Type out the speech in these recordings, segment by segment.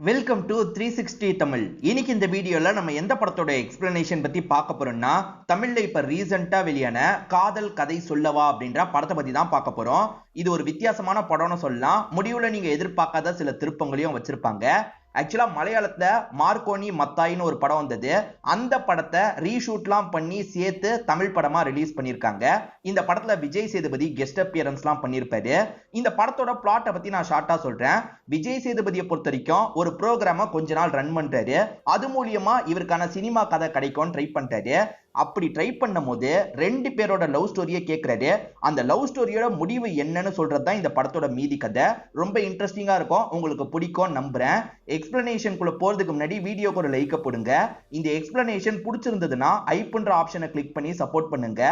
Welcome to 360 Tamil. இன்னைக்கு இந்த வீடியோல நம்ம எந்த படத்தோட எக்ஸ்பிளனேஷன் பத்தி பார்க்க போறோம்னா, தமிழ்ல இப்ப ரீசெண்டா வெளியான காதல் கதை சொல்லவா அப்படின்ற படத்தை பத்தி தான் பார்க்க போறோம். இது ஒரு வித்தியாசமான படம்னு சொல்லலாம். முடிவுல நீங்க எதிர்பார்க்காத சில திருப்பங்களையும் வச்சிருப்பாங்க. ஆக்சுவலா மலையாளத்துல மார்க்கோனி மத்தாயின்னு ஒரு படம் வந்தது. அந்த படத்தை ரீஷூட்லாம் பண்ணி சேர்த்து தமிழ் படமா ரிலீஸ் பண்ணிருக்காங்க. இந்த படத்துல விஜய் சேதுபதி கெஸ்ட் அப்பியரன்ஸ்லாம் பண்ணிருப்பாரு. இந்த படத்தோட பிளாட்டை பத்தி நான் ஷார்ட்டா சொல்றேன். விஜய் சேதுபதியை பொறுத்த வரைக்கும் ஒரு ப்ரோக்ராம கொஞ்ச நாள் ரன் பண்றாரு. அது மூலியமா இவருக்கான சினிமா கதை கிடைக்கும் ட்ரை பண்றாரு. அப்படி ட்ரை பண்ணும் போது ரெண்டு பேரோட லவ் ஸ்டோரியை கேட்கிறாரு. அந்த லவ் ஸ்டோரியோட முடிவு என்னன்னு சொல்றதுதான் இந்த படத்தோட மீதி கதை. ரொம்ப இன்ட்ரெஸ்டிங்கா இருக்கும், உங்களுக்கு பிடிக்கும் நம்புறேன். எக்ஸ்பிளனேஷனுக்குள்ள போறதுக்கு முன்னாடி வீடியோக்கு ஒரு லைக் போடுங்க. இந்த எக்ஸ்பிளனேஷன் பிடிச்சிருந்ததுன்னா ஐப்ன்ற ஆப்ஷனை கிளிக் பண்ணி சப்போர்ட் பண்ணுங்க.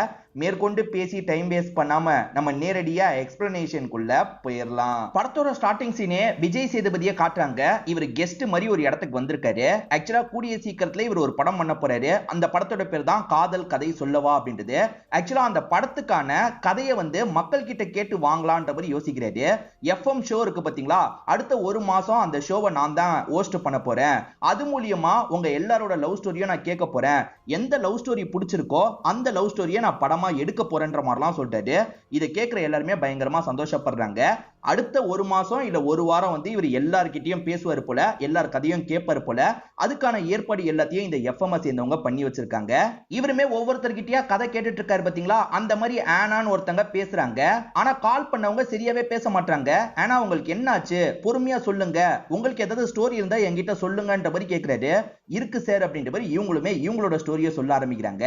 மேற்கொண்டு பேசி டைம் வேஸ்ட் பண்ணாம நம்ம நேரடியா எக்ஸ்பிளனேஷனுக்குள்ள போயிடலாம். படத்தோட ஸ்டார்டிங் சீனே விஜய் சேதுபதியை காட்டுறாங்க. இவர் கெஸ்ட் மாதிரி ஒரு இடத்துக்கு வந்திருக்காரு. ஆக்சுவலா கூடிய சீக்கிரத்துல இவர் ஒரு படம் பண்ண போறாரு. அந்த படத்தோட பேர் தான் காதல் கதை சொல்லவா அப்படின்றது. ஆக்சுவலா அந்த படத்துக்கான கதையை மக்கள் கிட்ட கேட்டு வாங்கலான்ற மாதிரி யோசிக்கிறாரு. எஃப்எம் ஷோ இருக்கு பாத்தீங்களா, அடுத்த ஒரு மாசம் அந்த ஷோவை நான் தான் ஹோஸ்ட் பண்ண போறேன். அது மூலியமா உங்க எல்லாரோட லவ் ஸ்டோரியும் நான் கேட்க போறேன். எந்த லவ் ஸ்டோரி பிடிச்சிருக்கோ அந்த லவ் ஸ்டோரியை நான் படமா எடுக்க போறேன்ற மாதிரிலாம் சொல்லிட்டாரு. இதை கேட்கிற எல்லாருமே பயங்கரமா சந்தோஷப்படுறாங்க. அடுத்த ஒரு மாசம் இல்ல ஒரு வாரம் இவர் எல்லார்கிட்டயும் பேசுவார் போல, எல்லார் கதையும் கேட்பாரு போல. அதுக்கான ஏற்பாடு எல்லாத்தையும் இந்த எஃப்எம் சேர்ந்தவங்க பண்ணி வச்சிருக்காங்க. இவருமே ஒவ்வொருத்தர்கிட்டயா கதை கேட்டுட்டு இருக்காரு பாத்தீங்களா, அந்த மாதிரி ஆனான்னு ஒருத்தங்க பேசுறாங்க. ஆனா கால் பண்ணவங்க சரியாவே பேச மாட்டாங்க. ஆனா உங்களுக்கு என்னாச்சு, பொறுமையா சொல்லுங்க, உங்களுக்கு ஏதாவது ஸ்டோரி இருந்தா என்கிட்ட சொல்லுங்கன்ற மாதிரி கேட்கிறாரு. இருக்கு சார் அப்படின்ற மாதிரி இவங்களுமே இவங்களோட ஸ்டோரியை சொல்ல ஆரம்பிக்கிறாங்க.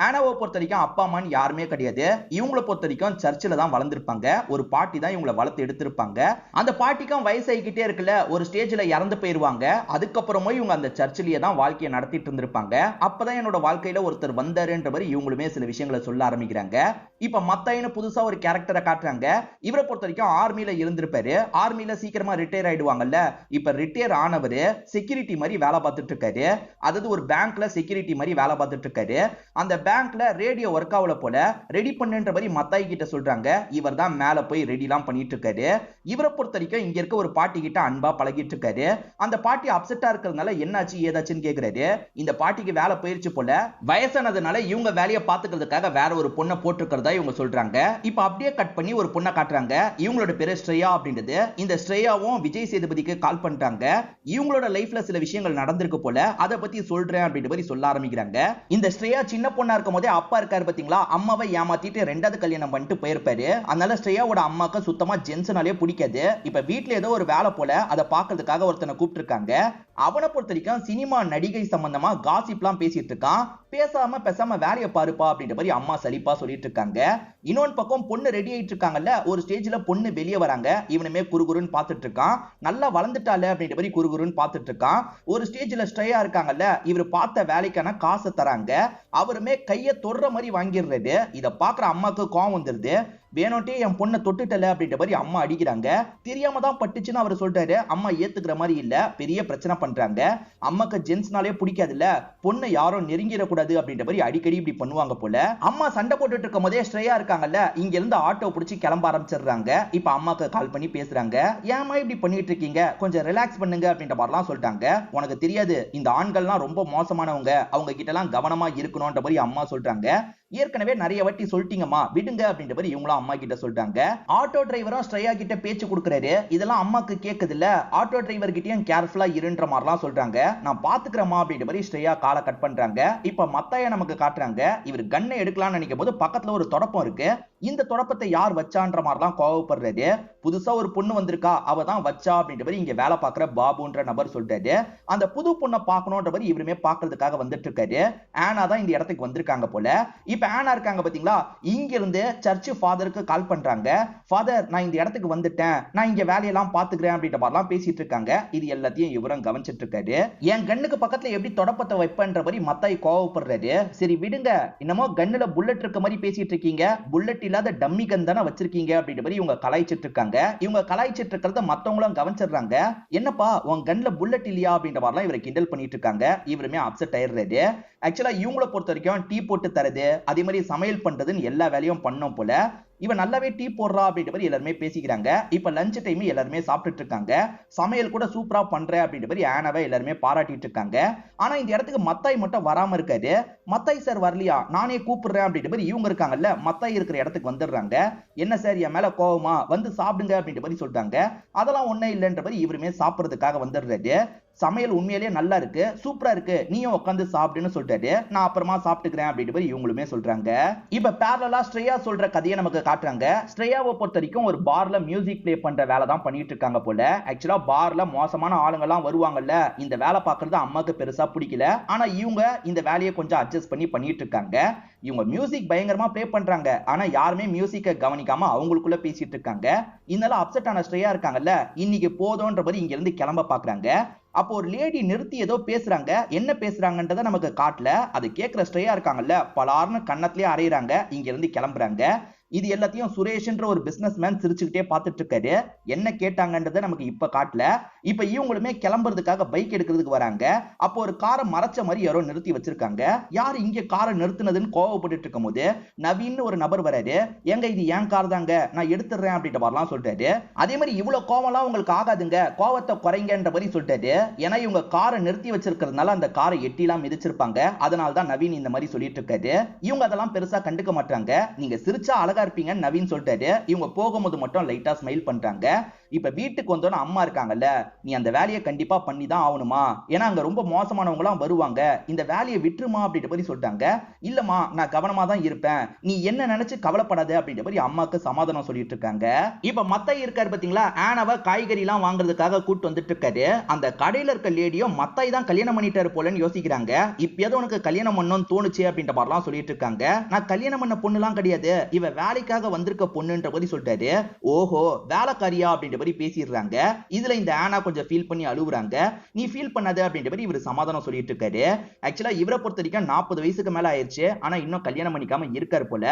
ஆனாவை பொறுத்த வரைக்கும் அப்பா அம்மான்னு யாருமே கிடையாது. இவங்களை பொறுத்த வரைக்கும் சர்ச்சில் தான் வளர்ந்துருப்பாங்க. ஒரு பாட்டி தான் இவங்களை வளர்த்து எடுத்திருப்பாங்க. அந்த பாட்டிக்கும் வயசாகிக்கிட்டே இருக்குல்ல, ஒரு ஸ்டேஜ்ல இறந்து போயிருவாங்க. அதுக்கப்புறமும் இவங்க அந்த சர்ச்சிலேயே தான் வாழ்க்கையை நடத்திட்டு இருந்திருப்பாங்க. அப்பதான் என்னோட வாழ்க்கையில ஒருத்தர் வந்தாருன்ற மாதிரி இவங்களுமே சில விஷயங்களை சொல்ல ஆரம்பிக்கிறாங்க. இப்ப மத்தாயின்னு புதுசா ஒரு கேரக்டரை காட்டுறாங்க. இவரை பொறுத்த வரைக்கும் ஆர்மியில இருந்திருப்பாரு. ஆர்மியில சீக்கிரமா ரிட்டையர் ஆயிடுவாங்கல்ல. இப்ப ரிட்டையர் ஆனவரு செக்யூரிட்டி மாதிரி வேலை பார்த்துட்டு இருக்காரு. அதாவது ஒரு பேங்க்ல செக்யூரிட்டி மாதிரி வேலை பார்த்துட்டு இருக்காரு. அந்த பேங்க்ல ரேடியோ ஒர்க் ஆகல போல, ரெடி பண்ணுன்ற மாதிரி மத்தாய் கிட்ட சொல்றாங்க. இவர் தான் மேல போய் ரெடிலாம் பண்ணிட்டு இருக்காரு. இவரை பொறுத்த வரைக்கும் இங்க இருக்க ஒரு பாட்டி கிட்ட அன்பா பழகிட்டு இருக்காரு. அந்த பாட்டி அப்செட்டா இருக்கிறதுனால என்னாச்சு ஏதாச்சுன்னு கேக்குறாரு. இந்த பாட்டிக்கு வேலை போயிருச்சு போல, வயசானதுனால இவங்க வேலையை பாத்துக்கிறதுக்காக வேற ஒரு பொண்ணை போட்டிருக்கிறதா இவங்க சொல்றாங்க. இப்ப அப்படியே கட் பண்ணி ஒரு பொண்ணை காட்டுறாங்க. இவங்களோட பேரு ஸ்ரேயா அப்படின்றது. இந்த ஸ்ரேயாவும் விஜய் சேதுபதிக்கு கால் பண்ணிட்டாங்க. இவங்களோட லைஃப்ல சில விஷயங்கள் நடந்திருக்கு போல, அதை பத்தி சொல்றேன் அப்படின்ற மாதிரி சொல்ல ஆரம்பிக்கிறாங்க. இந்த ஸ்ரேயா சின்ன பொண்ணா இருக்கும் போதே அப்பா இருக்காரு பாத்தீங்களா, அம்மாவை ஏமாத்திட்டு ரெண்டாவது கல்யாணம் பண்ணிட்டு போயிருப்பாரு. அதனால ஸ்ரேயாவோட அம்மாக்கு சுத்தமா ஜென்ஸ்னாலே பிடிக்காது. இப்ப வீட்டுல ஏதோ ஒரு வேலை போல, அதை பாக்குறதுக்காக ஒருத்தனை கூப்பிட்டு இருக்காங்க. அவனை பொறுத்த வரைக்கும் சினிமா நடிகை சம்பந்தமா காசிப்லாம் பேசிட்டு இருக்கான். பேசாம வேலையை பாருப்பா அப்படின்ற மாதிரி அம்மா சலிப்பா சொல்லிட்டு இருக்காங்க. இன்னொன்று பக்கம் பொண்ணு ரெடி ஆயிட்டு இருக்காங்கல்ல, ஒரு ஸ்டேஜ்ல பொண்ணு வெளியே வராங்க. இவனுமே குறுகுறுன்னு பார்த்துட்டு இருக்கான். நல்லா வளர்ந்துட்டால அப்படின்ற மாதிரி குறுகுறுன்னு பார்த்துட்டு இருக்கான். ஒரு ஸ்டேஜ்ல ஸ்ட்ரையா இருக்காங்கல்ல, இவர் பார்த்த வேலைக்கான காசை தராங்க. அவருமே கையை தொடுற மாதிரி வாங்கிடுறாரு. இதை பாக்குற அம்மாக்கு கோவம் வந்துருது. வேணும்ட்டே என் பொண்ணை தொட்டுட்டல அப்படின்ற மாதிரி அம்மா அடிக்கிறாங்க. தெரியாம தான் பட்டுச்சுன்னு அவர் சொல்றாரு. அம்மா ஏத்துக்கிற மாதிரி இல்ல, பெரிய பிரச்சனை பண்றாங்க. அம்மாக்கு ஜென்ஸ்னாலே பிடிக்காதுல்ல, பொண்ணை யாரும் நெருங்கிடக்கூடாது அப்படின்ற மாதிரி அடிக்கடி இப்படி பண்ணுவாங்க போல. அம்மா சண்டை போட்டுட்டு இருக்கும் போதே ஸ்ட்ரையா இருக்காங்கல்ல, இங்க இருந்து ஆட்டோ பிடிச்சி கிளம்ப ஆரம்பிச்சிடுறாங்க. இப்ப அம்மாக்கு கால் பண்ணி பேசுறாங்க. ஏமா இப்படி பண்ணிட்டு இருக்கீங்க, கொஞ்சம் ரிலாக்ஸ் பண்ணுங்க அப்படின்ற மாதிரிலாம் சொல்லிட்டாங்க. உனக்கு தெரியாது, இந்த ஆண்கள்லாம் ரொம்ப மோசமானவங்க, அவங்க கிட்ட எல்லாம் கவனமா இருக்கணும்ன்ற மாதிரி அம்மா சொல்றாங்க. ஏற்கனவே நிறைய வாட்டி சொல்லிட்டீங்கம்மா, விடுங்க அப்படின்ற மாதிரி இவங்களும் அம்மா கிட்ட சொல்றாங்க. ஆட்டோ டிரைவரும் ஸ்ட்ரையா கிட்ட பேச்சு கொடுக்கறாரு. இதெல்லாம் அம்மாக்கு கேக்குது இல்ல, ஆட்டோ டிரைவர் கிட்டயும் கேர்ஃபுல்லா இருன்ற மாதிரிலாம் சொல்றாங்க. நான் பாத்துக்கிறேமா அப்படின்ற மாதிரி ஸ்ட்ரையா காலை கட் பண்றாங்க. இப்ப மத்தாய நமக்கு காட்டுறாங்க. இவர் கண்ணை எடுக்கலாம்னு நினைக்கும் போது பக்கத்துல ஒரு தொடப்பம் இருக்கு. இந்த தொடப்பத்தை யார் வச்சான்ற மாதிரிலாம் கோவப்படுறாரு. புதுசா ஒரு பொண்ணு வந்திருக்கா, அவ தான் வச்சா அப்படின்ற மாதிரி இங்க வேலை பார்க்கிற பாபுன்ற நபர் சொல்றாரு. அந்த புது பொண்ணை பார்க்கணும்ன்ற மாதிரி இவருமே பார்க்கறதுக்காக வந்துட்டு இருக்காரு. ஆனா தான் இந்த இடத்துக்கு வந்திருக்காங்க போல. இப்ப ஆனா இருக்காங்க பாத்தீங்களா, இங்க இருந்து சர்ச் ஃபாதருக்கு கால் பண்றாங்க. ஃபாதர், நான் இந்த இடத்துக்கு வந்துட்டேன், நான் இங்க வேலையெல்லாம் பாத்துக்கிறேன் அப்படின்ற மாதிரிலாம் பேசிட்டு இருக்காங்க. இது எல்லாத்தையும் இவரும் கவனிச்சிட்டு இருக்காரு. என் கண்ணுக்கு பக்கத்துல எப்படி தொடப்பத்தை வைப்பன்ற மாதிரி மத்தாய் கோவப்படுறாரு. சரி விடுங்க, இன்னமோ கண்ணுல புல்லட் இருக்க மாதிரி பேசிட்டு இருக்கீங்க, புல்லட் இல்லாத டம்மி கன் தானே வச்சிருக்கீங்க அப்படின்ற மாதிரி இவங்க கலாய்ச்சிட்டு இருக்காங்க. இவங்க கலாய்ச்சிட்டு இருக்கிறத மத்தவங்களும் கவனிச்சிடுறாங்க. என்னப்பா உன் கண்ணுல புல்லட் இல்லையா அப்படின்ற மாதிரிலாம் இவரை கிண்டல் பண்ணிட்டு இருக்காங்க. இவருமே அப்செட் ஆயிடுறாரு. ஆக்சுவலா இவங்களை பொறுத்த வரைக்கும் டீ போட்டு தரது, அதே மாதிரி சமையல் பண்றதுன்னு எல்லா வேலையும் பண்ணோம் போல. இவன் நல்லாவே டீ போடுறா அப்படின்ற மாதிரி எல்லாருமே பேசிக்கிறாங்க. இப்ப லஞ்ச் டைம் எல்லாருமே சாப்பிட்டுட்டு இருக்காங்க. சமையல் கூட சூப்பரா பண்ற அப்படின்ற மாதிரி ஆனாவை எல்லாருமே பாராட்டிட்டு இருக்காங்க. ஆனா இந்த இடத்துக்கு மத்தாய் மட்டும் வராம இருக்காரு. மத்தாய் சார் வரலையா, நானே கூப்பிடுறேன் அப்படின்ற மாதிரி இவங்க இருக்காங்கல்ல, மத்தாய் இருக்கிற இடத்துக்கு வந்துடுறாங்க. என்ன சார் என் மேல கோவமா, வந்து சாப்பிடுங்க அப்படின்ற மாதிரி சொல்றாங்க. அதெல்லாம் ஒண்ணே இல்லைன்ற மாதிரி இவருமே சாப்பிடுறதுக்காக வந்துடுறாரு. சமையல் உண்மையிலேயே நல்லா இருக்கு, சூப்பரா இருக்கு, நீயும் உட்காந்து சாப்பிடுன்னு சொல்லிட்டாரு. நான் அப்புறமா சாப்பிட்டுக்கிறேன் அப்படின்ற மாதிரி இவங்களுமே சொல்றாங்க. இப்ப பேரலா ஸ்ரேயா சொல்ற கதையை நமக்கு காட்டுறாங்க. ஸ்ரேயாவை பொறுத்த வரைக்கும் ஒரு பார்ல மியூசிக் பிளே பண்ற வேலை தான் பண்ணிட்டு இருக்காங்க போல. ஆக்சுவலா பார்ல மோசமான ஆளுங்க எல்லாம் வருவாங்கல்ல, இந்த வேலை பார்க்கறது அம்மாக்கு பெருசா பிடிக்கல. ஆனா இவங்க இந்த வேலையை கொஞ்சம் அட்ஜஸ்ட் பண்ணிட்டு இருக்காங்க. இவங்க மியூசிக் பயங்கரமா பிளே பண்றாங்க. ஆனா யாருமே மியூசிக்கை கவனிக்காம அவங்களுக்குள்ள பேசிட்டு இருக்காங்க. இதனால அப்செட் ஆன ஸ்ரேயா இருக்காங்கல்ல, இன்னைக்கு போதும்ன்ற மாதிரி இங்க இருந்து கிளம்ப பாக்குறாங்க. அப்போ ஒரு லேடி நிறுத்தி ஏதோ பேசுறாங்க. என்ன பேசுறாங்கன்றத நமக்கு காட்டல. அது கேட்கிற ஸ்ரேயா இருக்காங்கல்ல, பலார்னு கண்ணத்திலேயே அறையிறாங்க. இங்க இருந்து கிளம்புறாங்க. இது எல்லாத்தையும் சுரேஷ்ன்ற ஒரு பிசினஸ் மேன் சிரிச்சுக்கிட்டே பார்த்துட்டு இருக்காரு. என்ன கேட்டாங்கன்றத நமக்கு இப்ப காட்டல. இப்ப இவங்களுமே கிளம்புறதுக்காக பைக் எடுக்கிறதுக்கு வராங்க. அப்போ ஒரு காரை மறைச்ச மாதிரி யாரோ நிறுத்தி வச்சிருக்காங்க. யார் இங்க காரை நிறுத்தினதுன்னு கோவப்பட்டு இருக்கும் போது நவீன் ஒரு நபர் வராரு. எங்க இது என் கார் தாங்க, நான் எடுத்துறேன் அப்படின்ற மாதிரிலாம் சொல்றாரு. அதே மாதிரி இவ்வளவு கோவம்லாம் உங்களுக்கு ஆகாதுங்க, கோவத்தை குறைங்கன்ற மாதிரி சொல்லிட்டாரு. ஏன்னா இவங்க காரை நிறுத்தி வச்சிருக்கிறதுனால அந்த காரை எட்டிலாம் மிதிச்சிருப்பாங்க. அதனால தான் நவீன் இந்த மாதிரி சொல்லிட்டு இருக்காரு. இவங்க அதெல்லாம் பெருசா கண்டுக்க மாட்டாங்க. நீங்க சிரிச்சா அழகா இருப்பீங்க நவீன் சொல்லிட்டாரு. இவங்க போகும்போது மட்டும் லைட்டா ஸ்மைல் பண்றாங்க. இப்ப வீட்டுக்கு வந்தோட அம்மா இருக்காங்கல்ல, நீ அந்த வேலையை கண்டிப்பா பண்ணி தான் ஆகணுமா, ஏன்னா அங்க ரொம்ப மோசமானவங்க எல்லாம் வருவாங்க, இந்த வேலையை விட்டுருமா அப்படின்ற மாதிரி சொல்லிட்டாங்க. இல்லம்மா நான் கவனமா தான் இருப்பேன், நீ என்ன நினைச்சு கவலைப்படாத அப்படின்ற மாதிரி அம்மாக்கு சமாதானம் சொல்லிட்டு இருக்காங்க. இப்ப மத்தாய் இருக்காரு பாத்தீங்களா, ஆனாவை காய்கறி எல்லாம் வாங்குறதுக்காக கூட்டு வந்துட்டு இருக்காரு. அந்த கடையில இருக்க லேடியும் மத்தாய் தான் கல்யாணம் பண்ணிட்டாரு போலன்னு யோசிக்கிறாங்க. இப்ப ஏதோ உனக்கு கல்யாணம் பண்ணணும்னு தோணுச்சு அப்படின்ற மாதிரிலாம் சொல்லிட்டு இருக்காங்க. நான் கல்யாணம் பண்ண பொண்ணுலாம் கிடையாது, இவ வேலைக்காக வந்திருக்க பொண்ணுன்ற மாதிரி சொல்லிட்டாரு. ஓஹோ வேலைக்காரியா அப்படின்ற மாதிரி பேசிடுறாங்க. இதுல இந்த ஆனா கொஞ்சம் ஃபீல் பண்ணி அழுவுறாங்க. நீ ஃபீல் பண்ணாத அப்படின்ற மாதிரி இவர் சமாதானம் சொல்லிட்டு இருக்காரு. ஆக்சுவலா இவரை பொறுத்த வரைக்கும் 40 வயசுக்கு மேல ஆயிடுச்சு. ஆனா இன்னும் கல்யாணம் பண்ணிக்காம இருக்காரு போல.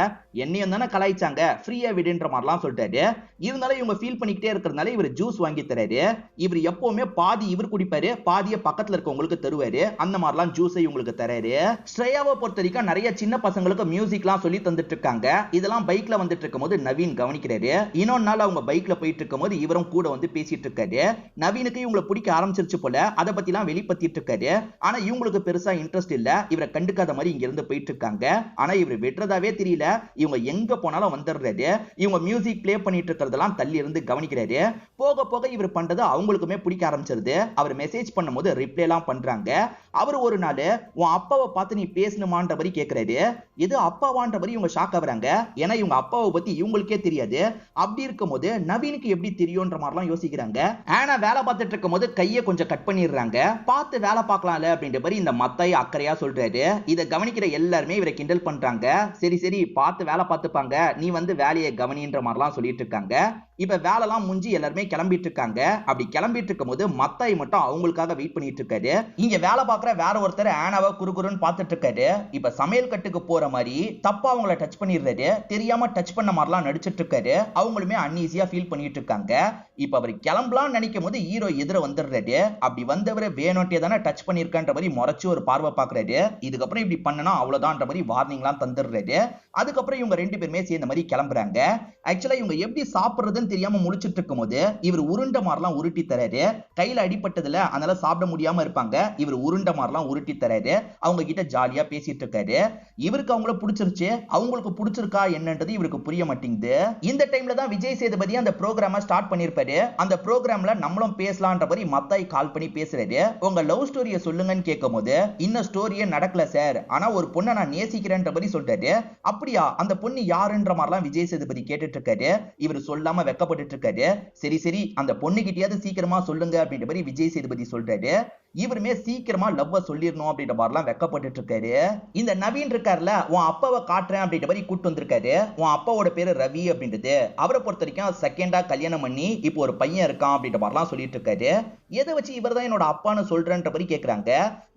என்னையும் தானே கலாய்ச்சாங்க, ஃப்ரீயா விடுன்ற மாதிரிலாம் சொல்லிட்டாரு. இருந்தாலும் இவங்க ஃபீல் பண்ணிக்கிட்டே இருக்கிறதுனால இவர் ஜூஸ் வாங்கி தராரு. இவர் எப்பவுமே பாதி இவர் குடிப்பாரு, பாதிய பக்கத்துல இருக்கவங்களுக்கு தருவாரு. அந்த மாதிரிலாம் ஜூஸை இவங்களுக்கு தராரு. ஸ்ரேயாவை பொறுத்த வரைக்கும் நிறைய சின்ன பசங்களுக்கு மியூசிக்லாம் சொல்லி தந்துட்டு இருக்காங்க. இதெல்லாம் பைக்ல வந்துட்டு இருக்கும்போது நவீன் கவனிக்கிறாரு. இன்னொரு நாள் அவங்க பைக்ல போயிட்டு இருக்கும்போது இவரும் கூட வந்து பேசிட்டு இருக்காரு. நவீனுக்கு இவங்களை பிடிக்க ஆரம்பிச்சிருச்சு போல. அதை பத்தி எல்லாம் வெளிப்படுத்திட்டு இருக்காரு. ஆனா இவங்களுக்கு பெருசா இன்ட்ரெஸ்ட் இல்ல. இவரை கண்டுக்காத மாதிரி இங்க இருந்து போயிட்டு இருக்காங்க. ஆனா இவர் வெட்டுறதாவே தெரியல. இவங்க எங்க போனாலும் வந்துடுறாரு. இவங்க மியூசிக் பிளே பண்ணிட்டு இருக்கிறதெல்லாம் தள்ளி இருந்து கவனிக்கிறாரு. போக போக இவர் பண்றது அவங்களுக்குமே பிடிக்க ஆரம்பிச்சிருது. அவர் மெசேஜ் பண்ணும்போது ரிப்ளை எல்லாம் பண்றாங்க. அவர் ஒரு நாள் உன் அப்பாவை பார்த்து நீ பேசணுமான்ற மாதிரி கேட்கிறாரு. இது அப்பாவான்ற மாதிரி இவங்க ஷாக் ஆகுறாங்க. ஏன்னா இவங்க அப்பாவை பத்தி இவங்களுக்கே தெரியாது. அப்படி இருக்கும்போது நவீனுக்கு எப்படி தெரியும்ன்ற மாதிரிலாம் யோசிக்கிறாங்க. ஆனா வேலை பார்த்துட்டு இருக்கும்போது கையை கொஞ்சம் கட் பண்ணிடுறாங்க. பார்த்து வேலை பார்க்கலாம்ல அப்படின்ற மாதிரி இந்த மத்தாய் அக்கறையா சொல்றாரு. இதை கவனிக்கிற எல்லாருமே இவரை கிண்டல் பண்றாங்க. சரி சரி பார்த்து வேலை பார்த்துப்பாங்க, நீ வந்து வேலையை கவனின்ற மாதிரிலாம் சொல்லிட்டு இருக்காங்க. இப்ப வேலைலாம் முடிஞ்சு எல்லாருமே கிளம்பிட்டு இருக்காங்க. அப்படி கிளம்பிட்டு இருக்கும்போது மத்தாய் மட்டும் அவங்களுக்காக வெயிட் பண்ணிட்டு இருக்காரு. இங்க வேலை பார்க்குற வேற ஒருத்தர் ஆனாவை குறுகுறுன்னு பார்த்துட்டு இருக்காரு. இப்ப சமையல் கட்டுக்கு போற மாதிரி தப்பா அவங்கள டச் பண்ணிடுறாரு. தெரியாம டச் பண்ண மாதிரிலாம் நடிச்சிட்டு இருக்காரு. அவங்களுமே அன்ஈஸியா ஃபீல் பண்ணிட்டு இருக்காங்க. இப்ப அவர் கிளம்பலாம் நினைக்கும் போது ஹீரோ எதிர வந்துடுறாரு. அப்படி வந்தவரை வேணும்ட்டே தானே டச் பண்ணிருக்கன்ற மாதிரி முறைச்சு ஒரு பார்வை பாக்குறாரு. இதுக்கப்புறம் இப்படி பண்ணனா அவ்வளவுதான்ற மாதிரி வார்னிங்லாம் தந்துடுறாரு. அதுக்கப்புறம் இவங்க ரெண்டு பேருமே சேர்ந்த மாதிரி கிளம்புறாங்க. ஆக்சுவலா இவங்க எப்படி சாப்பிடுறதுன்னு தெரியாம முடிச்சிட்டு இருக்கும்போது இவர் உருண்ட மாதிரிலாம் உருட்டி தராரு. கையில அடிப்பட்டதுல அதனால சாப்பிட முடியாம இருப்பாங்க. இவர் உருண்ட மாதிரிலாம் உருட்டி தராரு. அவங்க கிட்ட ஜாலியா பேசிட்டு இருக்காரு. இவருக்கு அவங்கள பிடிச்சிருச்சு, அவங்களுக்கு பிடிச்சிருக்கா என்னன்றது இவருக்கு புரிய மாட்டேங்குது. இந்த டைம்ல தான் விஜய் சேதுபதி அந்த ப்ரோகிராம ஸ்டார்ட் பண்ணிருப்பாரு. அந்த ப்ரோகிராம்ல நம்மளும் பேசலாம்ன்ற மாதிரி மத்தாய் கால் பண்ணி பேசுறாரு. உங்க லவ் ஸ்டோரியை சொல்லுங்கன்னு கேட்கும்போது இன்னும் ஸ்டோரியே நடக்கல சார், ஆனா ஒரு பொண்ணை நான் நேசிக்கிறேன்ற மாதிரி சொல்றாரு. அப்படியா, அந்த பொண்ணு யாருன்ற மாதிரிலாம் விஜய் சேதுபதி கேட்டுட்டு இருக்காரு. இவர் சொல்லாம வெக்கப்பட்டு இருக்காரு. சரி சரி அந்த பொண்ணு கிட்டயாவது சீக்கிரமா சொல்லுங்க அப்படின்ற மாதிரி விஜய் சேதுபதி சொல்றாரு. இவருமே சீக்கிரமா லவ்வ சொல்லிடணும் அப்படின்ற மாதிரிலாம் வெக்கப்பட்டு இருக்காரு. இந்த நவீன் இருக்காருல, உன் அப்பாவை காட்டுறேன் அப்படின்ற மாதிரி கூட்டு வந்திருக்காரு. உன் அப்பாவோட பேரு ரவி அப்படின்றது. அவரை பொறுத்த வரைக்கும் செகண்டா கல்யாணம் பண்ணி இப்போ ஒரு பையன் இருக்கான் அப்படின்ற மாதிரிலாம் சொல்லிட்டு இருக்காரு. எதை வச்சு இவர் தான் என்னோட அப்பான்னு சொல்றேன்ற மாதிரி கேட்கறாங்க.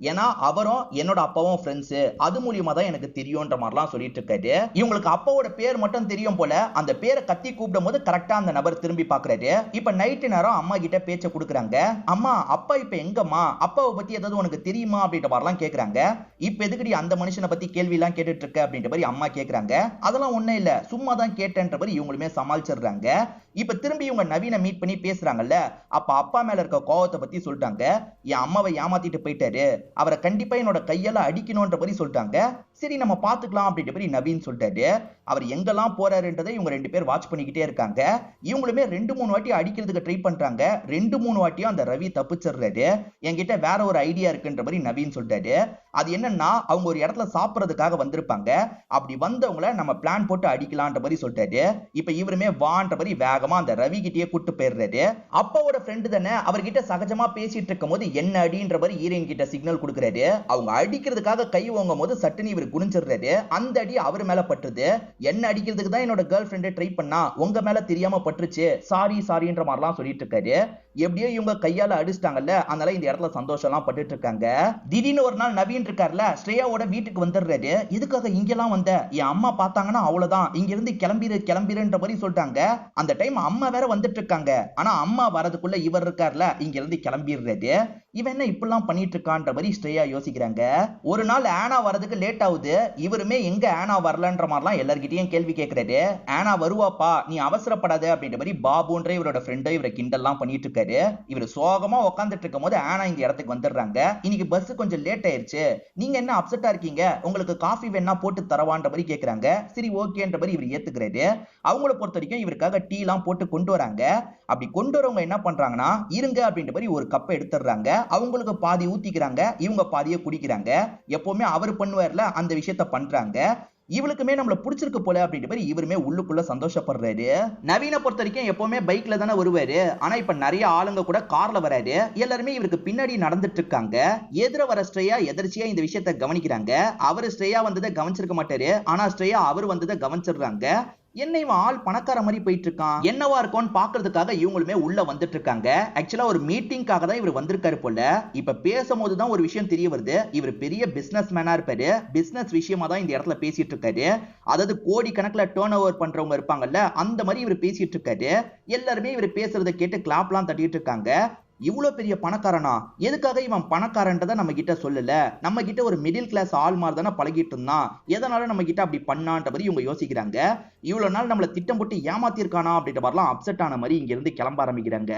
ஏன்னா அவரும் என்னோட அப்பாவும் ஃப்ரெண்ட்ஸ், அது மூலியமா தான் எனக்கு தெரியும்ன்ற மாதிரிலாம் சொல்லிட்டு இருக்காரு. இவங்களுக்கு அப்பாவோட பேர் மட்டும் தெரியும் போல. அந்த பேரை கத்தி கூப்பிடும் போது கரெக்டா அந்த நபர் திரும்பி பாக்குறாரு. இப்ப நைட்டு நேரம் அம்மா கிட்ட பேச்ச கொடுக்குறாங்க. அம்மா அப்பா இப்ப எங்கம்மா அப்பாவை பத்தி ஏதாவது உனக்கு தெரியுமா அப்படின்ற மாதிரிலாம் கேக்குறாங்க. இப்ப எதுக்குடி அந்த மனுஷனை பத்தி கேள்வி எல்லாம் கேட்டுட்டு இருக்க அப்படின்ற மாதிரி அம்மா கேக்குறாங்க. அதெல்லாம் ஒண்ணும் இல்ல, சும்மா தான் கேட்டேன்ற மாதிரி இவங்களுமே சமாளிச்சிடுறாங்க. இப்ப திரும்பி இவங்க நவீனை மீட் பண்ணி பேசுறாங்கல்ல, அப்ப அப்பா மேல இருக்க கோவத்தை பத்தி சொல்லிட்டாங்க. என் அம்மாவை ஏமாத்திட்டு போயிட்டாரு, அவரை கண்டிப்பா என்னோட கையால அடிக்கணும்ன்ற மாதிரி சொல்லிட்டாங்க. சரி நம்ம பாத்துக்கலாம் அப்படின்ற மாதிரி நவீன் சொல்லிட்டாரு. அவர் எங்கெல்லாம் போறாருன்றதை இவங்க 2 பேர் வாட்ச் பண்ணிக்கிட்டே இருக்காங்க. இவங்களுமே 2-3 வாட்டி அடிக்கிறதுக்கு ட்ரை பண்றாங்க. 2-3 வாட்டியும் அந்த ரவி தப்பிச்சிடுறாரு. என்கிட்ட வேற ஒரு ஐடியா இருக்குன்ற மாதிரி நவீன் சொல்லிட்டாரு. அது என்னன்னா, அவங்க ஒரு இடத்துல சாப்பிடுறதுக்காக வந்திருப்பாங்க. அப்படி வந்தவங்கள நம்ம பிளான் போட்டு அடிக்கலான்ற மாதிரி சொல்லிட்டாரு. இப்ப இவருமே வான்ற மாதிரி வேகமா அந்த ரவி கிட்டயே கூட்டு போயிடுறாரு. அப்பாவோட ஃப்ரெண்டு தானே, அவர்கிட்ட சகஜமா பேசிட்டு இருக்கும் போது என்ன அடின்ற மாதிரி ஹீரோயின் கிட்ட சிக்னல் கொடுக்குறாரு. அவங்க அடிக்கிறதுக்காக கை ஓங்கும் போது சட்டுன்னு இவர் குனிஞ்சிடுறாரு. அந்த அடி அவர் மேல பட்டுது. என்ன அடிக்கிறதுக்கு தான் என்னோட கேர்ள் ஃப்ரெண்ட் ட்ரை பண்ணா, உங்க மேல தெரியாம பட்டுருச்சு, சாரி சாரின்ற மாதிரிலாம் சொல்லிட்டு இருக்காரு. எப்படியோ இவங்க கையால அடிச்சிட்டாங்கல்ல, அதனால இந்த இடத்துல சந்தோஷம் எல்லாம் பட்டுட்டு இருக்காங்க. திடீர்னு ஒரு நாள் நவீன் இருக்கார்ல, ஸ்ரேயாவோட வீட்டுக்கு வந்துடுறாரு. இதுக்காக இங்கெல்லாம் வந்த, என் அம்மா பார்த்தாங்கன்னா அவ்வளவுதான், இங்க இருந்து கிளம்பிருன்ற மாதிரி சொல்லிட்டாங்க. அந்த டைம் அம்மா வேற வந்துட்டு இருக்காங்க. ஆனா அம்மா வரதுக்குள்ள இவர் இருக்கார்ல, இங்க இருந்து கிளம்பிடுறாரு. இவன் என்ன இப்படிலாம் பண்ணிட்டு இருக்கான்ற மாதிரி ஸ்ரேயா யோசிக்கிறாங்க. ஒரு நாள் ஆனா வரதுக்கு லேட் ஆகுது. இவருமே எங்க ஆனா வரலன்ற மாதிரிலாம் எல்லார்கிட்டயும் கேள்வி கேட்கிறாரு. ஆனா வருவாப்பா, நீ அவசரப்படாத அப்படின்ற மாதிரி பாபுன்ற இவரோட ஃப்ரெண்டை இவரை கிண்டல்லாம் பண்ணிட்டு இருக்காரு. இவர் சோகமா உட்காந்துட்டு இருக்கும் போது ஆனா இந்த இடத்துக்கு வந்துடுறாங்க. இன்னைக்கு பஸ் கொஞ்சம் லேட் ஆயிருச்சு, நீங்க என்ன அப்செட்டா இருக்கீங்க, உங்களுக்கு காஃபி வேணா போட்டு தரவான்ற மாதிரி கேக்குறாங்க. சரி ஓகேன்ற மாதிரி இவர் ஏத்துக்கிறாரு. அவங்கள பொறுத்த வரைக்கும் இவருக்காக டீ எல்லாம் போட்டு கொண்டு வராங்க. அப்படி கொண்டு வரவங்க என்ன பண்றாங்கன்னா, இருங்க அப்படின்ற மாதிரி ஒரு கப்பை எடுத்துடுறாங்க. அவங்களுக்கு பாதி ஊத்திக்கிறாங்க, இவங்க பாதியை குடிக்கிறாங்க. எப்பவுமே அவர் பண்ணுவார்ல அந்த விஷயத்த பண்றாங்க. இவளுக்குமே நம்மள பிடிச்சிருக்கு போல அப்படின்ற மாதிரி இவருமே உள்ளுக்குள்ள சந்தோஷப்படுறாரு. நவீனை பொறுத்த வரைக்கும் எப்பவுமே பைக்ல தானே வருவாரு. ஆனா இப்ப நிறைய ஆளுங்க கூட கார்ல வராரு. எல்லாருமே இவருக்கு பின்னாடி நடந்துட்டு இருக்காங்க. எதிர வர ஸ்ரேயா எதிர்ச்சியா இந்த விஷயத்த கவனிக்கிறாங்க. அவரு ஸ்ரேயா வந்ததை கவனிச்சிருக்க மாட்டாரு. ஆனா ஸ்ரேயா அவர் வந்ததை கவனிச்சிடுறாங்க. என்ன இவன் ஆள் பணக்கார மாதிரி போயிட்டு இருக்கான், என்னவா இருக்கும்னு பாக்குறதுக்காக இவங்களுமே உள்ள வந்துட்டு இருக்காங்க. ஆக்சுவலா ஒரு மீட்டிங்காக தான் இவர் வந்திருக்காரு போல. இப்ப பேசும்போது தான் ஒரு விஷயம் தெரிய வருது, இவர் பெரிய பிசினஸ் மேனா இருப்பாரு. பிசினஸ் விஷயமா தான் இந்த இடத்துல பேசிட்டு இருக்காரு. அதாவது கோடி கணக்குல டர்ன் ஓவர் பண்றவங்க இருப்பாங்கல்ல, அந்த மாதிரி இவர் பேசிட்டு இருக்காரு. எல்லாருமே இவர் பேசுறதை கேட்டு கிளாப்லாம் தட்டிட்டு இருக்காங்க. இவ்வளவு பெரிய பணக்காரனா, எதுக்காக இவன் பணக்காரன்றதை நம்ம கிட்ட சொல்லல, நம்ம கிட்ட ஒரு மிடில் கிளாஸ் ஆள் மாதிரி தானே பழகிட்டு இருந்தான், எதனால நம்ம கிட்ட அப்படி பண்ணான்ற மாதிரி இவங்க யோசிக்கிறாங்க. இவ்வளவு நாள் நம்மள திட்டம் போட்டு ஏமாத்திருக்கானா அப்படின்ற மாதிரிலாம் அப்செட் ஆன மாதிரி இங்க இருந்து கிளம்ப ஆரம்பிக்கிறாங்க.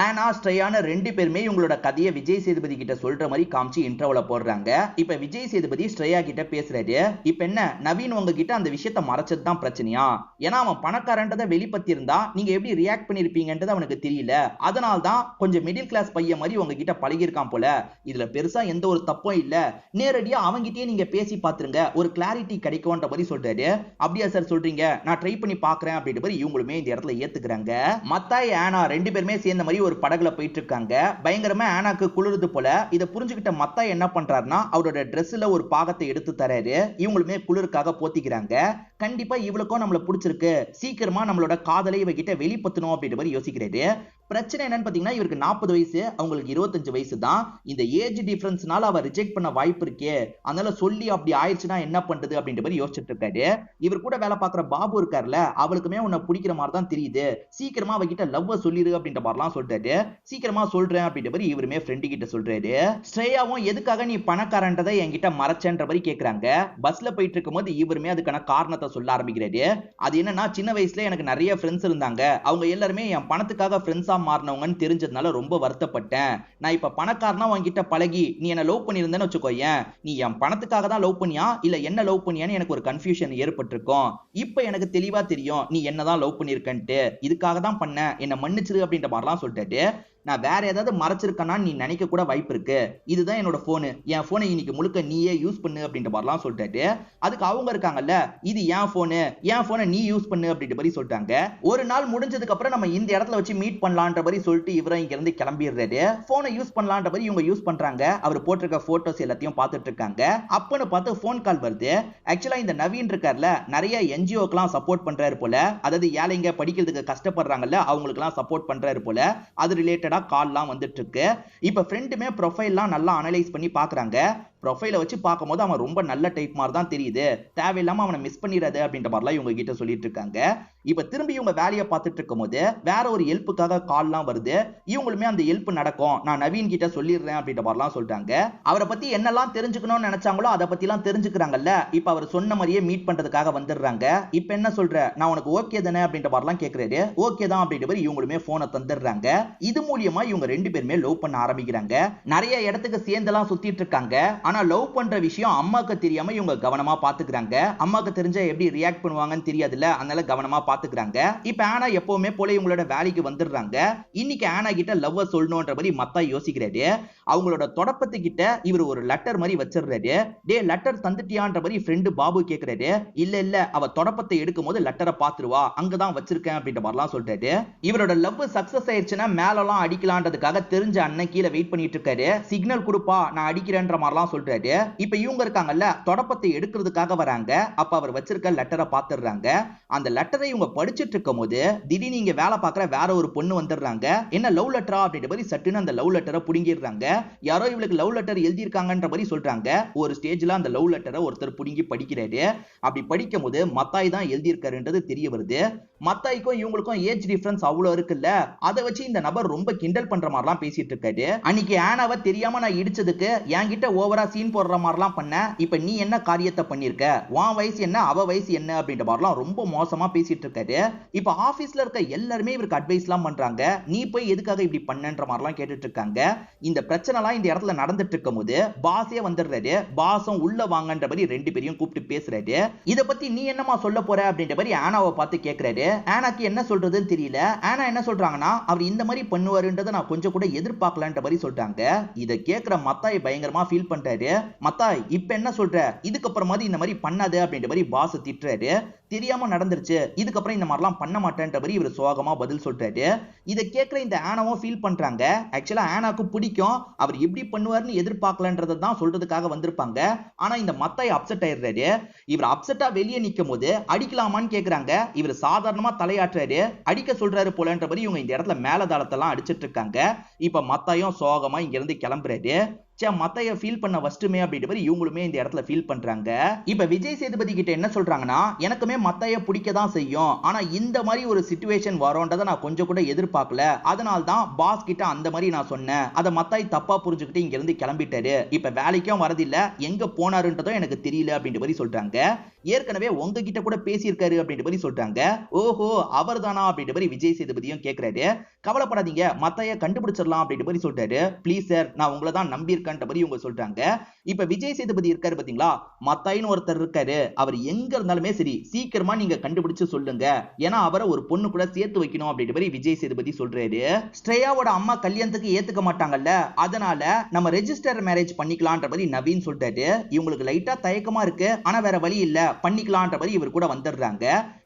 ஆனா ஸ்ரேயான 2 பேருமே இவங்களோட கதையை விஜய் சேதுபதி கிட்ட சொல்ற மாதிரி காமிச்சு இன்டர்வல போடுறாங்க. இப்ப விஜய் சேதுபதி ஸ்ரேயா கிட்ட பேசுறாரு. இப்ப என்ன நவீன் உங்ககிட்ட அந்த விஷயத்த மறைச்சது தான் பிரச்சனையா, ஏன்னா அவன் பணக்காரன்றதை வெளிப்பத்தி இருந்தா நீங்க எப்படி ரியாக்ட் பண்ணிருப்பீங்கன்றது அவனுக்கு தெரியல, அதனால தான் கொஞ்சம் மிடில் கிளாஸ் பையன் மாதிரி உங்ககிட்ட பழகி இருக்கான் போல. இதுல பெருசா எந்த ஒரு தப்பும் இல்ல, நேரடியா அவங்கிட்டயே நீங்க பேசி பாத்துருங்க, ஒரு கிளாரிட்டி கிடைக்கும்ன்ற மாதிரி சொல்றாரு. அப்படியா சார் சொல்றீங்க, நான் ட்ரை பண்ணி பாக்குறேன் அப்படின்ற மாதிரி இவங்களுமே இந்த இடத்துல ஏத்துக்கிறாங்க. மத்தாய் ஆனா 2 பேருமே சேர்ந்த மாதிரி ஒரு படகுல போயிட்டு இருக்காங்க. பயங்கரமா ஆனாக்கு குளிருது போல. இதை புரிஞ்சுக்கிட்ட மத்தாய் என்ன பண்றாருன்னா, அவரோட ட்ரெஸ்ல ஒரு பாகத்தை எடுத்து தராரு. இவங்களுமே குளிருக்காக போத்திக்கிறாங்க. கண்டிப்பா இவளுக்கும் நம்மள பிடிச்சிருக்கு, சீக்கிரமா நம்மளோட காதலை இவகிட்ட வெளிப்படுத்தணும் அப்படின்ற மாதிரி யோசிக்கிறாரு. பிரச்சனை என்னன்னு பாத்தீங்கன்னா, இவருக்கு 40 வயசு, அவங்களுக்கு 25 வயசு தான். இந்த ஏஜ் டிஃபரன்ஸ்னால அவ ரிஜெக்ட் பண்ண வாய்ப்பு இருக்கே, அதனால சொல்லி அப்படி ஆயிடுச்சுன்னா என்ன பண்றது அப்படின்ற மாதிரி யோசிச்சுட்டு இருக்காரு. இவர் கூட வேலை பார்க்குற பாபு இருக்காருல்ல, அவளுக்குமே உன்னை பிடிக்கிற மாதிரி தான் தெரியுது, சீக்கிரமா அவகிட்ட லவ் சொல்லிரு அப்படின்ற மாதிரிலாம் சொல்றாரு. சீக்கிரமா சொல்றேன் அப்படின்ற மாதிரி இவருமே ஃப்ரெண்டு கிட்ட சொல்றாரு. ஸ்ரேயாவும் எதுக்காக நீ பணக்காரன்றதை என்கிட்ட மறைச்சன்ற மாதிரி கேக்குறாங்க. பஸ்ல போயிட்டு இருக்கும் போது இவருமே அதுக்கான காரணத்தை சொல்ல ஆரம்பிக்கிறாரு. அது என்னன்னா, சின்ன வயசுல எனக்கு நிறைய ஃப்ரெண்ட்ஸ் இருந்தாங்க, அவங்க எல்லாருமே என் பணத்துக்காக ஃப்ரெண்ட்ஸா மாறினவங்கன்னு தெரிஞ்சதுனால ரொம்ப வருத்தப்பட்டேன். நான் இப்ப பணக்காரனா உன்கிட்ட பழகி நீ என்ன லவ் பண்ணியிருந்தேன்னு வச்சுக்கோயேன், நீ என் பணத்துக்காக தான் லவ் பண்ணியா இல்ல என்ன லவ் பண்ணியான்னு எனக்கு ஒரு கன்ஃபியூஷன் ஏற்பட்டிருக்கும். இப்ப எனக்கு தெளிவா தெரியும் நீ என்னதான் லவ் பண்ணிருக்கன்ட்டு, இதுக்காக தான் பண்ண, என்ன மன்னிச்சிரு அப்படின்ற மாதிரிலாம் சொல்லிட்டாரு. நான் வேற ஏதாவது மறைச்சிருக்கேன்னா நீ நினைக்க கூட வாய்ப்பு இருக்கு, இதுதான் என்னோட போனு, என் போனை இன்னைக்கு முழுக்க நீயே யூஸ் பண்ணு அப்படின்ற மாதிரிலாம் சொல்லிட்டாரு. அதுக்கு அவங்க இருக்காங்கல்ல, இது என் போனை நீ யூஸ் பண்ணு அப்படின்ற மாதிரி சொல்லிட்டாங்க. ஒரு நாள் முடிஞ்சதுக்கு அப்புறம் நம்ம இந்த இடத்துல வச்சு மீட் பண்ணலான்ற மாதிரி சொல்லிட்டு இவரை இங்க இருந்து கிளம்பிடுறாரு. போனை யூஸ் பண்ணலான்ற மாதிரி இவங்க யூஸ் பண்றாங்க. அவர் போட்டிருக்க போட்டோஸ் எல்லாத்தையும் பார்த்துட்டு இருக்காங்க. அப்பன்னு பார்த்து போன் கால் வருது. ஆக்சுவலா இந்த நவீன் இருக்கார்ல, நிறைய என்ஜிஓக்கெல்லாம் சப்போர்ட் பண்றாரு போல, அதாவது ஏழைங்க படிக்கிறதுக்கு கஷ்டப்படுறாங்கல்ல அவங்களுக்கு எல்லாம் சப்போர்ட் பண்றாரு போல. அது ரிலேட்டட் கால்லாம் வந்துட்டு இருக்கு. இப்ப ஃப்ரெண்டுமே ப்ரொஃபைல்லாம் நல்லா அனலைஸ் பண்ணி பாக்குறாங்க. ப்ரொஃபைலை வச்சு பார்க்கும்போது அவன் ரொம்ப நல்ல டைப் மாதிரி தான் தெரியுது, தேவையில்லாம அவனை மிஸ் பண்ணிடாது அப்படின்ற மாதிரிலாம் இவங்க கிட்ட சொல்லிட்டு இருக்காங்க. இப்ப திரும்பி இவங்க வேலையை பார்த்துட்டு இருக்கும் போது வேற ஒரு ஹெல்ப்புக்காக கால்லாம் வருது. இவங்களுமே அந்த ஹெல்ப் நடக்கும், நான் நவீன் கிட்ட சொல்லிடுறேன் அப்படின்ற மாதிரிலாம் சொல்றாங்க. அவரை பத்தி என்னெல்லாம் தெரிஞ்சுக்கணும்னு நினைச்சாங்களோ அதை பத்தி எல்லாம் தெரிஞ்சுக்கிறாங்கல்ல. இப்ப அவர் சொன்ன மாதிரியே மீட் பண்றதுக்காக வந்துடுறாங்க. இப்ப என்ன சொல்ற, நான் உனக்கு ஓகே தானே அப்படின்ற மாதிரிலாம் கேட்கிறாரு. ஓகே தான் அப்படின்ற மாதிரி இவங்களுமே போனை தந்துடுறாங்க. இது மூலியமா இவங்க ரெண்டு பேருமே லவ் பண்ண ஆரம்பிக்கிறாங்க. நிறைய இடத்துக்கு சேர்ந்தெல்லாம் சுத்திட்டு இருக்காங்க. ஆனா லவ் பண்ற விஷயம் அம்மாக்கு தெரியாம இவங்க கவனமா பாத்துக்கிறாங்க. அம்மாக்கு தெரிஞ்சா எப்படி ரியாக்ட் பண்ணுவாங்கன்னு தெரியாதுல்ல, அதனால கவனமா பாத்துக்கிறாங்க. இப்ப ஆனா எப்பவுமே போல இவங்களோட வேலைக்கு வந்துடுறாங்க. இன்னைக்கு ஆனா கிட்ட லவ் சொல்லணும்ன்ற மாதிரி மத்தாய் யோசிக்கிறாரு. அவங்களோட தொடப்பத்து கிட்ட இவர் ஒரு லெட்டர் மாதிரி வச்சிடுறாரு. டே லெட்டர் தந்துட்டியான்ற மாதிரி ஃப்ரெண்டு பாபு கேக்குறாரு. இல்ல இல்ல, அவ தொடப்பத்தை எடுக்கும் போது லெட்டரை பாத்துருவா, அங்கதான் வச்சிருக்கேன் அப்படின்ற மாதிரிலாம் சொல்றாரு. இவரோட லவ் சக்சஸ் ஆயிடுச்சுன்னா மேலலாம் அடிக்கலான்றதுக்காக தெரிஞ்ச அண்ணன் கீழே வெயிட் பண்ணிட்டு இருக்காரு. சிக்னல் கொடுப்பா, நான் அடிக்கிறேன்ற மாதிரிலாம் சொல்றாரு. இப்ப இவங்க இருக்காங்கல்ல, தொடப்பத்தை எடுக்கிறதுக்காக வராங்க. அப்ப அவர் வச்சிருக்க லெட்டரை பாத்துடுறாங்க. அந்த லெட்டரை இவங்க படிச்சிட்டு இருக்கும் போது திடீர்னு இங்க வேலை பார்க்குற வேற ஒரு பொண்ணு வந்துடுறாங்க. என்ன லவ் லெட்டரா அப்படின்ற மாதிரி சட்டுன்னு அந்த லவ் லெட்டரை புடுங்கிடுறாங்க. யாரோ இவளுக்கு லவ் லெட்டர் எழுதியிருக்காங்கன்ற மாதிரி சொல்றாங்க. ஒரு ஸ்டேஜ்ல அந்த லவ் லெட்டரை ஒருத்தர் புடுங்கி படிக்கிறாரு. அப்படி படிக்கும் போது மத்தாய் தான் எழுதியிருக்காருன்றது தெரிய வருது. மத்தாய்க்கும் இவங்களுக்கும் ஏஜ் டிஃபரன்ஸ் அவ்வளவு இருக்குல்ல, அதை வச்சு இந்த நபர் ரொம்ப கிண்டல் பண்ற மாதிரிலாம் பேசிட்டு இருக்காரு. அன்னைக்கு ஆனாவை தெரியாம நான் இடிச்சதுக்கு என்கிட்ட ஓவரா சீன் போடுற மாதிரிலாம் பண்ண, இப்ப நீ என்ன காரியத்தை பண்ணிருக்க, உன் வயசு என்ன அவ வயசு என்ன அப்படின்ற மாதிரிலாம் ரொம்ப மோசமா பேசிட்டு இருக்காரு. இப்ப ஆபீஸ்ல இருக்க எல்லாருமே இவருக்கு அட்வைஸ் எல்லாம் பண்றாங்க. நீ போய் எதுக்காக இப்படி பண்ணன்ற மாதிரிலாம் கேட்டுட்டு இருக்காங்க. இந்த பிரச்சனை எல்லாம் இந்த இடத்துல நடந்துட்டு இருக்கும் போது பாஸே வந்துடுறாரு. பாஸும் உள்ள வாங்கன்ற மாதிரி ரெண்டு பேரையும் கூப்பிட்டு பேசுறாரு. இத பத்தி நீ என்னமா சொல்ல போற அப்படின்ற மாதிரி ஆனாவை பார்த்து கேக்குறாரு. ஆனாக்கு என்ன சொல்றதுன்னு தெரியல. ஆனா என்ன சொல்றாங்கன்னா, அவர் இந்த மாதிரி பண்ணுவாருன்றதை நான் கொஞ்சம் கூட எதிர்பார்க்கலன்ற மாதிரி சொல்றாங்க. இத கேக்குற மத்தாய் பயங்கரமா ஃபீல் பண்றாரு. மத்தாய் இப்ப என்ன சொல்ற, இதுக்கப்புறமா இந்த மாதிரி பண்ணாது அப்படின்ற மாதிரி பாஸ் திட்டுறாரு. தெரியாம நடந்துருச்சு, இதுக்கப்புறம் இந்த மாதிரிலாம் பண்ண மாட்டேன்ற மாதிரி இவர் சோகமா பதில் சொல்றாரு. இதை கேட்கிற இந்த ஆனாவும் ஃபீல் பண்றாங்க. ஆக்சுவலா ஆனாக்கு பிடிக்கும், அவர் எப்படி பண்ணுவார்னு எதிர்பார்க்கலன்றதை தான் சொல்றதுக்காக வந்திருப்பாங்க. ஆனா இந்த மத்தாய் அப்செட் ஆயிடுறாரு. இவர் அப்செட்டா வெளியே நிக்கும் போது அடிக்கலாமான்னு கேக்குறாங்க. இவர் சாதாரணமா தலையாட்டுறாரு. அடிக்க சொல்றாரு போலன்ற மாதிரி இவங்க இந்த இடத்துல மேலதாளத்தெல்லாம் அடிச்சிட்டு இருக்காங்க. இப்ப மத்தாயும் சோகமா இங்க இருந்து கிளம்புறாரு. மத்தைய ஃபீல் பண்ண வஸ்டுமே அப்படின்ற மாதிரி இவங்களுமே இந்த இடத்துல ஃபீல் பண்றாங்க. இப்ப விஜய் சேதுபதி கிட்ட என்ன சொல்றாங்கன்னா, எனக்குமே மத்தைய பிடிக்க தான் செய்யும், ஆனா இந்த மாதிரி ஒரு சிச்சுவேஷன் வரும்ன்றதை நான் கொஞ்சம் கூட எதிர்பார்க்கல, அதனால தான் பாஸ் கிட்ட அந்த மாதிரி நான் சொன்னேன், அதை மத்தாய் தப்பா புரிஞ்சுக்கிட்டு இங்க இருந்து கிளம்பிட்டாரு. இப்ப வேலைக்கும் வரதில்ல, எங்க போனாருன்றதும் எனக்கு தெரியல அப்படின்ற மாதிரி சொல்றாங்க. ஏற்கனவே உங்ககிட்ட கூட பேசியிருக்காரு அப்படின்ற மாதிரி சொல்றாங்க. ஓஹோ அவர் தானா அப்படின்ற மாதிரி விஜய் சேதுபதியும் கேட்கிறாரு. கவலைப்படாதீங்க, மத்தைய கண்டுபிடிச்சிடலாம் அப்படின்ற மாதிரி சொல்றாரு. ப்ளீஸ் சார், நான் உங்களை தான் நம்பி இருக்கேன் இவங்க சொல்றாங்க. இப்ப விஜய் சேதுபதி இருக்காரு பாத்தீங்களா, மத்தாயின்னு ஒருத்தர் இருக்காரு. அவர் எங்க இருந்தாலுமே சரி சீக்கிரமா நீங்க கண்டுபிடிச்சு சொல்லுங்க, ஏன்னா அவரை ஒரு பொண்ணு கூட சேர்த்து வைக்கணும் அப்படின்ற மாதிரி விஜய் சேதுபதி சொல்றாரு. ஸ்ரேயாவோட அம்மா கல்யாணத்துக்கு ஏத்துக்க மாட்டாங்கல்ல, அதனால நம்ம ரெஜிஸ்டர் மேரேஜ் பண்ணிக்கலாம்ன்ற மாதிரி நவீன் சொல்றாரு. இவங்களுக்கு லைட்டா தயக்கமா இருக்கு, ஆனா வேற வழி இல்ல, பண்ணிக்கலாம்ன்ற மாதிரி இவர் கூட வந்துடுறாங்க.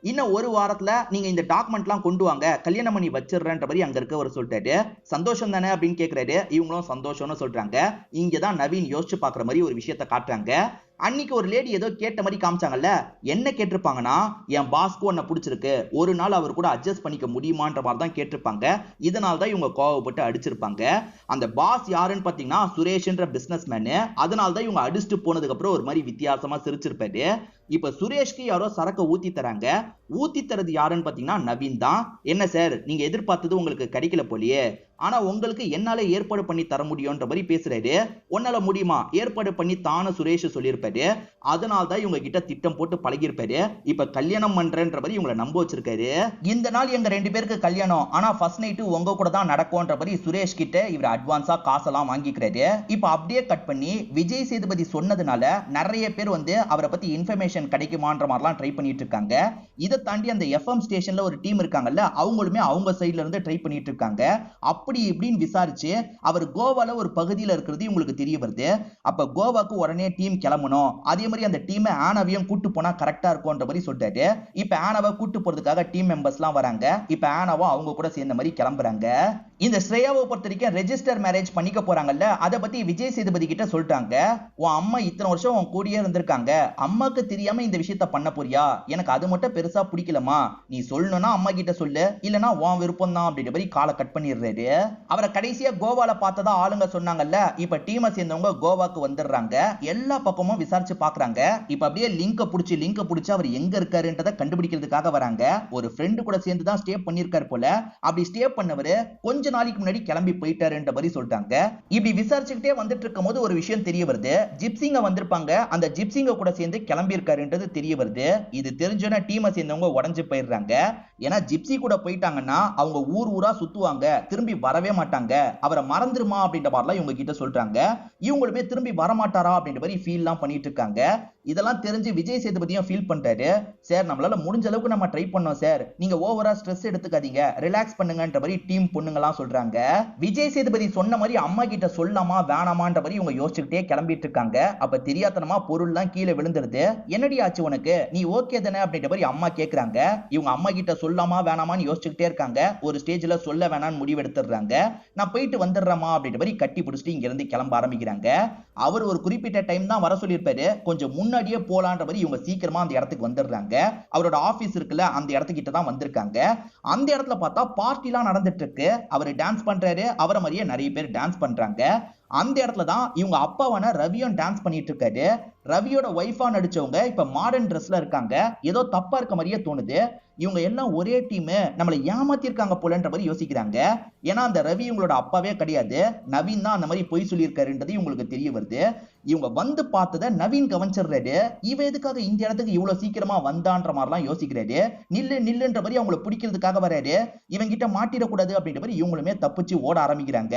இன்னும் ஒரு வாரத்துல நீங்க இந்த டாக்குமெண்ட்லாம் கொண்டு வாங்க, கல்யாணம் பண்ணி வச்சிடுறேன்ற மாதிரி அங்க இருக்கவர் சொல்றாரு. சந்தோஷம் தானே அப்படின்னு கேக்குறாரு. இவங்களும் சந்தோஷம்னு சொல்றாங்க. இங்கதான் நவீன் யோசிச்சு பாக்குற மாதிரி ஒரு விஷயத்தை காட்டுறாங்க. அன்னைக்கு ஒரு லேடி ஏதோ கேட்ட மாதிரி காமிச்சாங்கல்ல, என்ன கேட்டிருப்பாங்கன்னா, என் பாஸ்க்கு உன்னை பிடிச்சிருக்கு, ஒரு நாள் அவர் கூட அட்ஜஸ்ட் பண்ணிக்க முடியுமான்ற மாதிரி தான் கேட்டிருப்பாங்க. இதனால தான் இவங்க கோவப்பட்டு அடிச்சிருப்பாங்க. அந்த பாஸ் யாருன்னு பாத்தீங்கன்னா சுரேஷ்ன்ற பிசினஸ் மேனு. அதனால தான் இவங்க அடிச்சுட்டு போனதுக்கு அப்புறம் ஒரு மாதிரி வித்தியாசமா சிரிச்சிருப்பாரு. இப்ப சுரேஷ்க்கு யாரோ சரக்கு ஊத்தி தராங்க. ஊத்தி தரது யாருன்னு பாத்தீங்கன்னா நவீன் தான். என்ன சார், நீங்க எதிர்பார்த்தது உங்களுக்கு கிடைக்கல போலியே, ஆனா உங்களுக்கு என்னால ஏற்பாடு பண்ணி தர முடியும்ன்ற மாதிரி பேசுறாரு. உன்னால முடியுமா, ஏற்பாடு பண்ணி தான சுரேஷ் சொல்லியிருப்பாரு. அதனால்தான் இவங்க கிட்ட திட்டம் போட்டு பழகிருப்பாரு. இப்ப கல்யாணம் பண்றேன்ற மாதிரி இவங்களை நம்ப வச்சிருக்காரு. இந்த நாள் எங்க ரெண்டு பேருக்கு கல்யாணம், ஆனா ஃபர்ஸ்ட் நைட் உங்க கூட தான் நடக்கும்ன்ற மாதிரி சுரேஷ் கிட்ட இவர் அட்வான்ஸா காசெல்லாம் வாங்கிக்கிறாரு. இப்ப அப்படியே கட் பண்ணி விஜய் சேதுபதி சொன்னதுனால நிறைய பேர் வந்து அவரை பத்தி இன்ஃபர்மேஷன் கிடைக்குமான்ற மாதிரிலாம் ட்ரை பண்ணிட்டு இருக்காங்க. இதை தாண்டி அந்த எஃப்எம் ஸ்டேஷன்ல ஒரு டீம் இருக்காங்கல்ல, அவங்களுமே அவங்க சைட்ல இருந்து ட்ரை பண்ணிட்டு இருக்காங்க. அப்படி இப்படின்னு விசாரிச்சு அவர் கோவால ஒரு பகுதியில் இருக்கிறது உங்களுக்கு தெரிய வருது. அப்ப கோவாக்கு உடனே டீம் கிளம்பணும், அதே மாதிரி அந்த டீம் ஆனாவையும் கூட்டு போனா கரெக்டா இருக்கும்ன்ற மாதிரி சொல்லிட்டாரு. இப்ப ஆனாவை கூட்டு போறதுக்காக டீம் மெம்பர்ஸ் எல்லாம் வராங்க. இப்ப ஆனாவும் அவங்க கூட சேர்ந்த மாதிரி கிளம்புறாங்க. இந்த ஸ்ரேயாவை பொறுத்த வரைக்கும் ரெஜிஸ்டர் மேரேஜ் பண்ணிக்க போறாங்கல்ல, அதை பத்தி விஜய் சேதுபதி கிட்ட சொல்றாங்க. உன் அம்மா இத்தனை வருஷம் உன் கூடயே இருந்திருக்காங்க, அம்மாக்கு தெரியாம இந்த விஷயத்த பண்ண போறியா, எனக்கு அது மட்டும் பெருசா பிடிக்கலமா, நீ சொல்லணும்னா அம்மா கிட்ட சொல்லு, இல்லனா உன் விருப்பம் தான் அப்படின்ற மாதிரி காலை கட் பண்ணிடுறாரு. அவரை கடைசியா கோவால பார்த்ததா ஆளுங்க சொன்னாங்கல்ல. இப்ப டீமை சேர்ந்தவங்க கோவாக்கு வந்துடுறாங்க. எல்லா பக்கமும் விசாரிச்சு பாக்குறாங்க. இப்ப அப்படியே லிங்க புடிச்சு அவர் எங்க இருக்காருன்றத கண்டுபிடிக்கிறதுக்காக வராங்க. ஒரு ஃப்ரெண்டு கூட சேர்ந்து தான் ஸ்டே பண்ணிருக்காரு போல. அப்படி ஸ்டே பண்ணவரு கொஞ்ச நாளைக்கு முன்னாடி கிளம்பி போயிட்டாருன்ற மாதிரி சொல்றாங்க. இப்படி விசாரிச்சுக்கிட்டே வந்துட்டு இருக்கும் போது ஒரு விஷயம் தெரிய வருது. ஜிப்சிங்க வந்திருப்பாங்க. அந்த ஜிப்சிங்க கூட சேர்ந்து கிளம்பி இருக்காருன்றது தெரிய வருது. இது தெரிஞ்சோன்னா டீமை சேர்ந்தவங்க உடஞ்சு போயிடுறாங்க. ஏன்னா ஜிப்சி கூட போயிட்டாங்கன்னா அவங்க ஊர் ஊரா சுத்துவாங்க, திரும்பி வரவே மாட்டாங்க. அவரை மறந்துருமா அப்படின்ற மாதிரிலாம் இவங்க கிட்ட சொல்றாங்க. இவங்களுமே திரும்பி வரமாட்டாரா அப்படின்ற மாதிரி ஃபீல்லாம் பண்ணிட்டு இருக்காங்க. இதெல்லாம் தெரிஞ்சு விஜய் சேதுபதியும் ஃபீல் பண்றாரு. சார், நம்மளால முடிஞ்ச அளவுக்கு நம்ம ட்ரை பண்ணோம் சார், நீங்க ஓவரா ஸ்ட்ரெஸ் எடுத்துக்காதீங்க, ரிலாக்ஸ் பண்ணுங்கன்ற மாதிரி டீம் பொண்ணுங்கலாம் சொல்றாங்க. விஜய் சேதுபதி சொன்ன மாதிரி அம்மா கிட்ட சொல்லாமா வேணாமான்ற மாதிரி இவங்க யோசிச்சுக்கிட்டே கிளம்பிட்டு இருக்காங்க. அப்ப தெரியாதனமா பொருள்லாம் கீழே விழுந்துருது. என்னடி ஆச்சு உனக்கு, நீ ஓகே தானே அப்படின்ற மாதிரி அம்மா கேக்குறாங்க. இவங்க அம்மா கிட்ட சொல்லாமா வேணாமான்னு யோசிச்சுக்கிட்டே இருக்காங்க. ஒரு ஸ்டேஜ்ல சொல்ல வேணாம்னு முடிவு எடுத்துறாங்க. நான் போயிட்டு வந்துடுறேமா அப்படின்ற மாதிரி கட்டி பிடிச்சிட்டு இங்க இருந்து கிளம்ப ஆரம்பிக்கிறாங்க. அவர் ஒரு குறிப்பிட்ட டைம் தான் வர சொல்லியிருப்பாரு. கொஞ்சம் முன்னாடியே போலான்ற மாதிரி இவங்க சீக்கிரமா அந்த இடத்துக்கு வந்துடுறாங்க. அவரோட ஆபீஸ் இருக்குல்ல, அந்த இடத்துக்கிட்ட தான் வந்திருக்காங்க. அந்த இடத்துல பார்த்தா பார்ட்டிலாம் நடந்துட்டு இருக்கு. அவர் டான்ஸ் பண்றாரு. அவரை மாதிரியே நிறைய பேர் டான்ஸ் பண்றாங்க. அந்த இடத்துல தான் இவங்க அப்பாவான ரவியும் டான்ஸ் பண்ணிட்டு இருக்காரு. ரவியோட ஒய்ஃபா நடிச்சவங்க இப்ப மாடர்ன் ட்ரெஸ்ல இருக்காங்க. ஏதோ தப்பா இருக்க மாதிரியே தோணுது. இவங்க எல்லாம் ஒரே டீம், நம்மளை ஏமாத்திருக்காங்க போலன்ற மாதிரி யோசிக்கிறாங்க. ஏன்னா அந்த ரவி இவங்களோட அப்பாவே கிடையாது, நவீன் தான் அந்த மாதிரி பொய் சொல்லியிருக்காருன்றது இவங்களுக்கு தெரிய வருது. இவங்க வந்து பார்த்ததை நவீன் கவனிச்சிடுறாரு. இவ எதுக்காக இந்த இடத்துக்கு இவ்வளவு சீக்கிரமா வந்தான்ற மாதிரிலாம் யோசிக்கிறாரு. நில்லுன்ற மாதிரி அவங்களை பிடிக்கிறதுக்காக வராரு. இவங்க கிட்ட மாட்டிடக்கூடாது அப்படின்ற மாதிரி இவங்களுமே தப்பிச்சு ஓட ஆரம்பிக்கிறாங்க.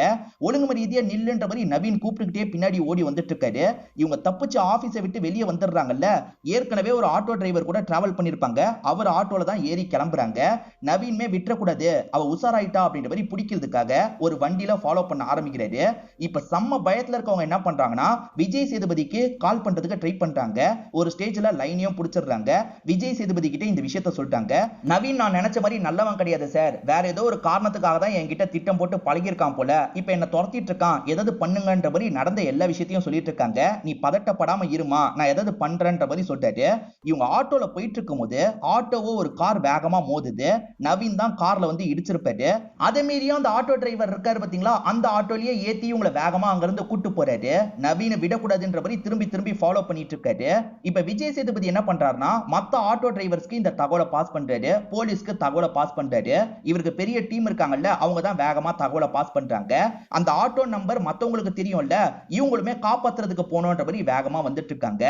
ஒழுங்கு ரீதியா நில்லுன்ற மாதிரி நவீன் கூப்பிட்டுக்கிட்டே பின்னாடி ஓடி வந்துட்டு இருக்காரு. இவங்க தப்பிச்சு ஆபீஸை விட்டு வெளியே வந்துடுறாங்கல்ல. ஏற்கனவே ஒரு ஆட்டோ டிரைவர் கூட டிராவல் பண்ணிருப்பாங்க. அவர் ஆட்டோல தான் ஏறி கிளம்புறாங்க. நவீன்மே விட்டுறக்கூடாது, அவ உசாராயிட்டா அப்படின்ற மாதிரி பிடிக்கிறதுக்காக ஒரு வண்டியில ஃபாலோ பண்ண ஆரம்பிக்கிறாரு. இப்ப செம்ம பயத்துல இருக்கவங்க என்ன பண்றாங்கன்னா விஜய் சேதுபதிக்கு கால் பண்றதுக்கு ட்ரை பண்றாங்க. ஒரு ஸ்டேஜ்ல லைனையும் பிடிச்சிடுறாங்க. விஜய் சேதுபதி கிட்ட இந்த விஷயத்த சொல்லிட்டாங்க. நவீன் நான் நினைச்ச மாதிரி நல்லவன் கிடையாது சார், வேற ஏதோ ஒரு காரணத்துக்காக தான் என்கிட்ட திட்டம் போட்டு பழகிருக்கான் போல, இப்ப என்ன துரத்திட்டு இருக்கான், ஏதாவது பண்ணுங்கன்ற மாதிரி நடந்த எல்லா விஷயத்தையும் சொல்லிட்டு இருக்காங்க. நீ பதட்டப்படாம இருமா, நான் ஏதாவது பண்றேன்ற மாதிரி சொல்லிட்டாரு. இவங்க ஆட்டோல போயிட்டு இருக்கும் போது ஆட்டோவோ ஒரு கார் வேகமா மோதுது. நவீன் தான் கார்ல வந்து இடிச்சிருப்பாரு. அதே மீறியும் அந்த ஆட்டோ டிரைவர் இருக்காரு பாத்தீங்களா, அந்த ஆட்டோலயே ஏத்தி இவங்களை வேகமா அங்க இருந்து கூட்டு போறாரு. நவீன விடக்கூடாதுன்ற மாதிரி திரும்பி ஃபாலோ பண்ணிட்டு இருக்காரு. இப்ப விஜய் சேதுபதி என்ன பண்றாருன்னா மத்த ஆட்டோ டிரைவர்ஸ்க்கு இந்த தகவலை பாஸ் பண்றாரு, போலீஸ்க்கு தகவலை பாஸ் பண்றாரு. இவருக்கு பெரிய டீம் இருக்காங்கல்ல, அவங்க தான் வேகமா தகவலை பாஸ் பண்றாங்க. அந்த ஆட்டோ நம்பர் மத்தவங்களுக்கு தெரியும்ல, இவங்களுமே காப்பாத்துறதுக்கு போனோன்ற மாதிரி வேகமா வந்துட்டு இருக்காங்க.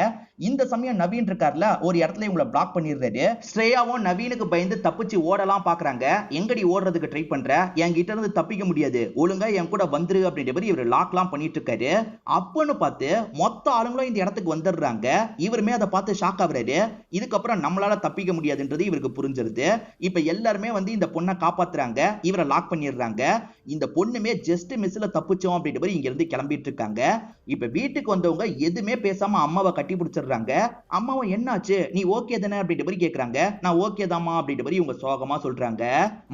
இந்த சமயம் நவீன் இருக்கார்ல, ஒரு இடத்துல இவங்களை பிளாக் பண்ணிடுறாரு. ஸ்ரேயாவும் நவீனுக்கு பயந்து தப்பிச்சு ஓடலாம் பாக்குறாங்க. எங்கடி ஓடுறதுக்கு ட்ரை பண்ற, என்கிட்ட இருந்து தப்பிக்க முடியாது, ஒழுங்கா என் கூட வந்துரு அப்படின்ற மாதிரி இவர் லாக்லாம் பண்ணிட்டு இருக்காரு. அப்பன்னு பார்த்து மொத்த ஆளுங்களும் இந்த இடத்துக்கு வந்துடுறாங்க. இவருமே அதை பார்த்து ஷாக் ஆகுறாரு. இதுக்கப்புறம் நம்மளால தப்பிக்க முடியாதுன்றது இவருக்கு புரிஞ்சிருது. இப்ப எல்லாருமே வந்து இந்த பொண்ணை காப்பாத்துறாங்க, இவரை லாக் பண்ணிடுறாங்க. இந்த பொண்ணுமே ஜஸ்ட் மிஸ்ல தப்பிச்சோம் அப்படின்ற மாதிரி இங்க இருந்து கிளம்பிட்டு இருக்காங்க. இப்ப வீட்டுக்கு வந்தவங்க எதுவுமே பேசாம அம்மாவை கட்டி பிடிச்சிடுறாங்க. அம்மாவும் என்னாச்சு, நீ ஓகே தானே அப்படின்ற மாதிரி கேக்குறாங்க. நான் ஓகே தாமா அப்படின்ற மாதிரி இவங்க சோகமா சொல்றாங்க.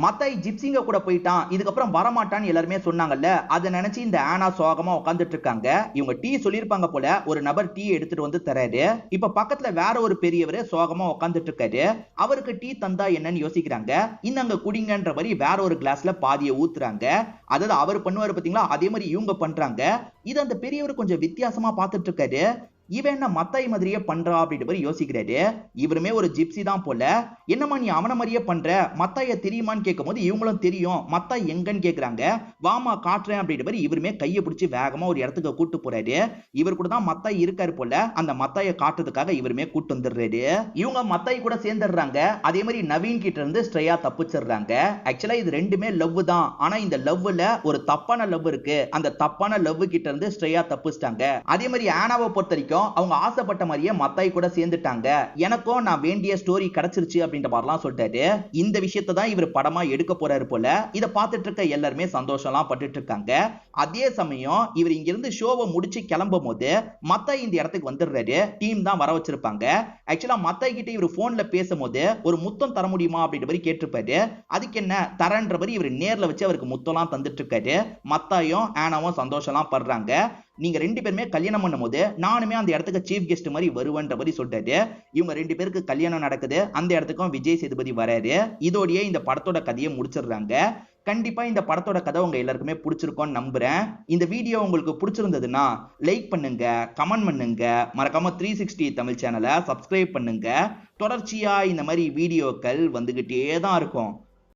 மத்தாய் ஜிப்சிங்க கூட போயிட்டான், இதுக்கப்புறம் வரமாட்டான்னு எல்லாருமே சொன்னாங்கல்ல, அதை நினைச்சு இந்த ஆனா சோகமா உட்காந்துட்டு இருக்காங்க. இவங்க டீ சொல்லிருப்பாங்க போல, ஒரு நபர் டீ எடுத்துட்டு வந்து தராரு. இப்ப பக்கத்துல வேற ஒரு பெரியவர் சோகமா உட்காந்துட்டு இருக்காரு. அவருக்கு டீ தந்தா என்னன்னு யோசிக்கிறாங்க. இந்தாங்க குடிங்கன்ற மாதிரி வேற ஒரு கிளாஸ்ல பாதியை ஊத்துறாங்க. அதாவது அவர் பண்ணுவாரு பாத்தீங்களா, அதே மாதிரி இவங்க பண்றாங்க. இது அந்த பெரியவர் கொஞ்சம் வித்தியாசமா பார்த்துட்டு இருக்காரு. இவன் என்ன மத்தாய் மாதிரியே பண்றா அப்படின்ற மாதிரி யோசிக்கிறாரு. இவருமே ஒரு ஜிப்சி தான் போல. என்னமா நீ அவன மாதிரியே பண்ற, மத்தாய தெரியுமான்னு கேட்கும் போது இவங்களும் தெரியும், மத்தாய் எங்கன்னு கேக்குறாங்க. வாமா காட்டுறேன் அப்படின்ற மாதிரி இவருமே கையை பிடிச்சி வேகமா ஒரு இடத்துக்கு கூட்டு போறாரு. இவர் கூட தான் மத்தாய் இருக்காரு போல, அந்த மத்தாயை காட்டுறதுக்காக இவருமே கூட்டு வந்துடுறாரு. இவங்க மத்தாய் கூட சேர்ந்துடுறாங்க. அதே மாதிரி நவீன் கிட்ட இருந்து ஸ்ட்ரையா தப்பிச்சிடுறாங்க. ஆக்சுவலா இது ரெண்டுமே லவ் தான், ஆனா இந்த லவ்ல ஒரு தப்பான லவ் இருக்கு. அந்த தப்பான லவ் கிட்ட இருந்து ஸ்ட்ரையா தப்பிச்சிட்டாங்க. அதே மாதிரி ஆனாவை பொறுத்த வரைக்கும் அவங்க ஆசைப்பட்ட மாதிரியே மத்தாய் கூட சேர்ந்துட்டாங்க. எனக்கும் நான் வேண்டிய ஸ்டோரி கிடைச்சிருச்சு அப்படின்ற மாதிரிலாம் சொல்லிட்டாரு. இந்த விஷயத்தை தான் இவர் படமா எடுக்க போறாரு போல. இதை பார்த்துட்டு இருக்க எல்லாருமே சந்தோஷம்லாம் பட்டுட்டு இருக்காங்க. அதே சமயம் இவர் இங்க இருந்து ஷோவை முடிச்சு கிளம்பும் போது மத்தாய் இந்த இடத்துக்கு வந்துடுறாரு. டீம் தான் வர வச்சிருப்பாங்க. ஆக்சுவலா மத்தாய் கிட்ட இவர் போன்ல பேசும்போது ஒரு முத்தம் தர முடியுமா அப்படின்ற மாதிரி கேட்டிருப்பாரு. அதுக்கு என்ன தரன்ற மாதிரி இவர் நேர்ல வச்சு அவருக்கு முத்தம்லாம் தந்துட்டு இருக்காரு. மத்தாயும் ஆனாவும் சந்தோஷம்லாம் படுறாங்க. நீங்க ரெண்டு பேருமே கல்யாணம் பண்ணும்போது நானுமே அந்த இடத்துக்கு சீஃப் கெஸ்ட் மாதிரி வருவேன்ற மாதிரி சொல்லிட்டாரு. இவங்க ரெண்டு பேருக்கு கல்யாணம் நடக்குது. அந்த இடத்துக்கும் விஜய் சேதுபதி வராரு. இதோடயே இந்த படத்தோட கதையை முடிச்சிடுறாங்க. கண்டிப்பா இந்த படத்தோட கதை உங்க எல்லாருக்குமே பிடிச்சிருக்கும்னு நம்புறேன். இந்த வீடியோ உங்களுக்கு பிடிச்சிருந்ததுன்னா லைக் பண்ணுங்க, கமெண்ட் பண்ணுங்க, மறக்காம 360 தமிழ் சேனலை சப்ஸ்கிரைப் பண்ணுங்க. தொடர்ச்சியா இந்த மாதிரி வீடியோக்கள் வந்துகிட்டே தான் இருக்கும்.